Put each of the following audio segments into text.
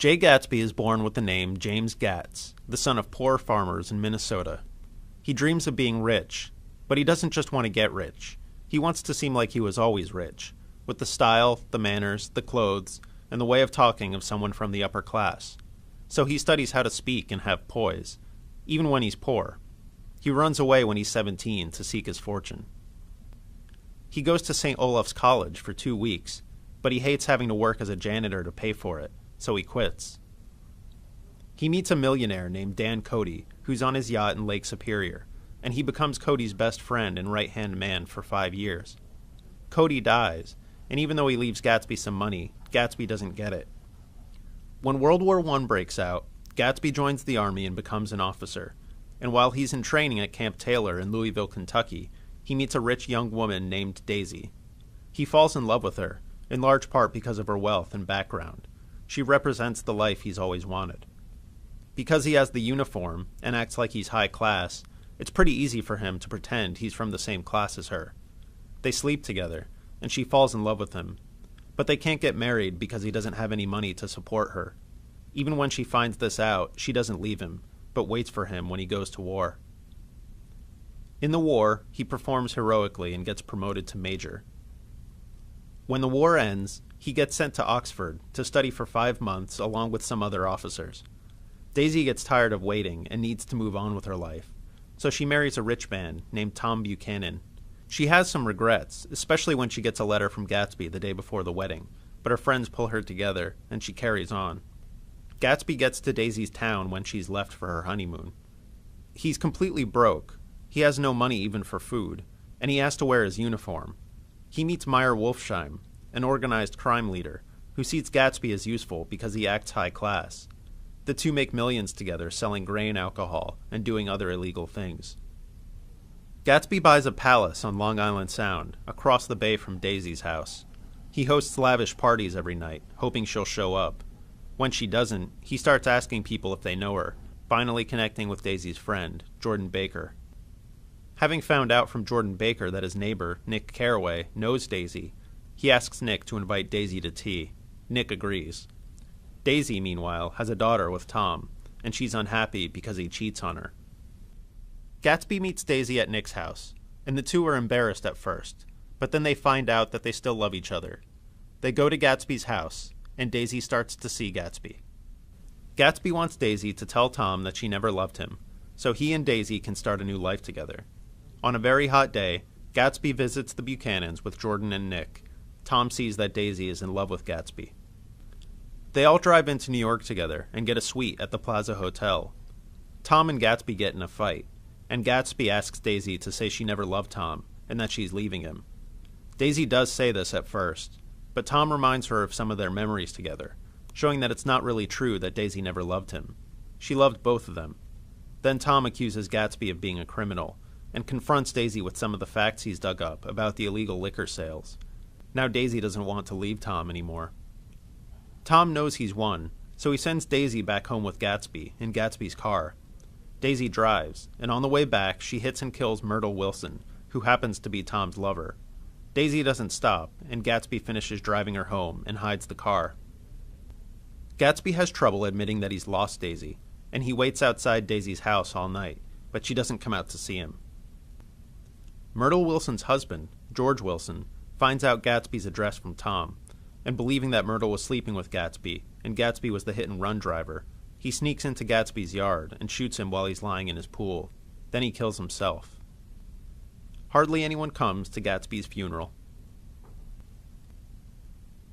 Jay Gatsby is born with the name James Gatz, the son of poor farmers in Minnesota. He dreams of being rich, but he doesn't just want to get rich. He wants to seem like he was always rich, with the style, the manners, the clothes, and the way of talking of someone from the upper class. So he studies how to speak and have poise, even when he's poor. He runs away when he's 17 to seek his fortune. He goes to St. Olaf's College for 2 weeks, but he hates having to work as a janitor to pay for it, so he quits. He meets a millionaire named Dan Cody, who's on his yacht in Lake Superior, and he becomes Cody's best friend and right-hand man for 5 years. Cody dies, and even though he leaves Gatsby some money, Gatsby doesn't get it. When World War I breaks out, Gatsby joins the army and becomes an officer, and while he's in training at Camp Taylor in Louisville, Kentucky, he meets a rich young woman named Daisy. He falls in love with her, in large part because of her wealth and background. She represents the life he's always wanted. Because he has the uniform and acts like he's high class, it's pretty easy for him to pretend he's from the same class as her. They sleep together, and she falls in love with him. But they can't get married because he doesn't have any money to support her. Even when she finds this out, she doesn't leave him, but waits for him when he goes to war. In the war, he performs heroically and gets promoted to major. When the war ends, he gets sent to Oxford to study for 5 months along with some other officers. Daisy gets tired of waiting and needs to move on with her life, so she marries a rich man named Tom Buchanan. She has some regrets, especially when she gets a letter from Gatsby the day before the wedding, but her friends pull her together, and she carries on. Gatsby gets to Daisy's town when she's left for her honeymoon. He's completely broke. He has no money even for food, and he has to wear his uniform. He meets Meyer Wolfsheim, an organized crime leader, who sees Gatsby as useful because he acts high class. The two make millions together selling grain alcohol and doing other illegal things. Gatsby buys a palace on Long Island Sound, across the bay from Daisy's house. He hosts lavish parties every night, hoping she'll show up. When she doesn't, he starts asking people if they know her, finally connecting with Daisy's friend, Jordan Baker. Having found out from Jordan Baker that his neighbor, Nick Carraway, knows Daisy, he asks Nick to invite Daisy to tea. Nick agrees. Daisy, meanwhile, has a daughter with Tom, and she's unhappy because he cheats on her. Gatsby meets Daisy at Nick's house, and the two are embarrassed at first, but then they find out that they still love each other. They go to Gatsby's house, and Daisy starts to see Gatsby. Gatsby wants Daisy to tell Tom that she never loved him, so he and Daisy can start a new life together. On a very hot day, Gatsby visits the Buchanans with Jordan and Nick. Tom sees that Daisy is in love with Gatsby. They all drive into New York together and get a suite at the Plaza Hotel. Tom and Gatsby get in a fight, and Gatsby asks Daisy to say she never loved Tom and that she's leaving him. Daisy does say this at first, but Tom reminds her of some of their memories together, showing that it's not really true that Daisy never loved him. She loved both of them. Then Tom accuses Gatsby of being a criminal and confronts Daisy with some of the facts he's dug up about the illegal liquor sales. Now Daisy doesn't want to leave Tom anymore. Tom knows he's won, so he sends Daisy back home with Gatsby in Gatsby's car. Daisy drives, and on the way back, she hits and kills Myrtle Wilson, who happens to be Tom's lover. Daisy doesn't stop, and Gatsby finishes driving her home and hides the car. Gatsby has trouble admitting that he's lost Daisy, and he waits outside Daisy's house all night, but she doesn't come out to see him. Myrtle Wilson's husband, George Wilson, finds out Gatsby's address from Tom, and believing that Myrtle was sleeping with Gatsby, and Gatsby was the hit-and-run driver, he sneaks into Gatsby's yard and shoots him while he's lying in his pool. Then he kills himself. Hardly anyone comes to Gatsby's funeral.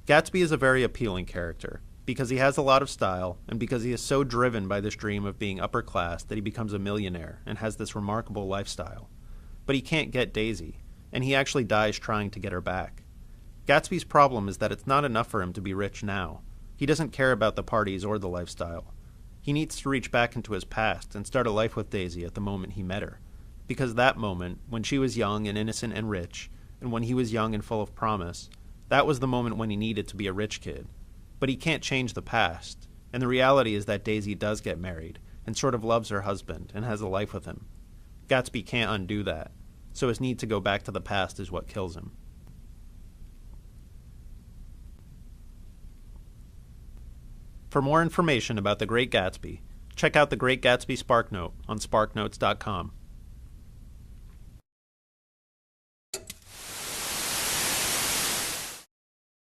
Gatsby is a very appealing character, because he has a lot of style, and because he is so driven by this dream of being upper class that he becomes a millionaire and has this remarkable lifestyle. But he can't get Daisy, and he actually dies trying to get her back. Gatsby's problem is that it's not enough for him to be rich now. He doesn't care about the parties or the lifestyle. He needs to reach back into his past and start a life with Daisy at the moment he met her. Because that moment, when she was young and innocent and rich, and when he was young and full of promise, that was the moment when he needed to be a rich kid. But he can't change the past, and the reality is that Daisy does get married, and sort of loves her husband, and has a life with him. Gatsby can't undo that, so his need to go back to the past is what kills him. For more information about The Great Gatsby, check out The Great Gatsby SparkNote on SparkNotes.com.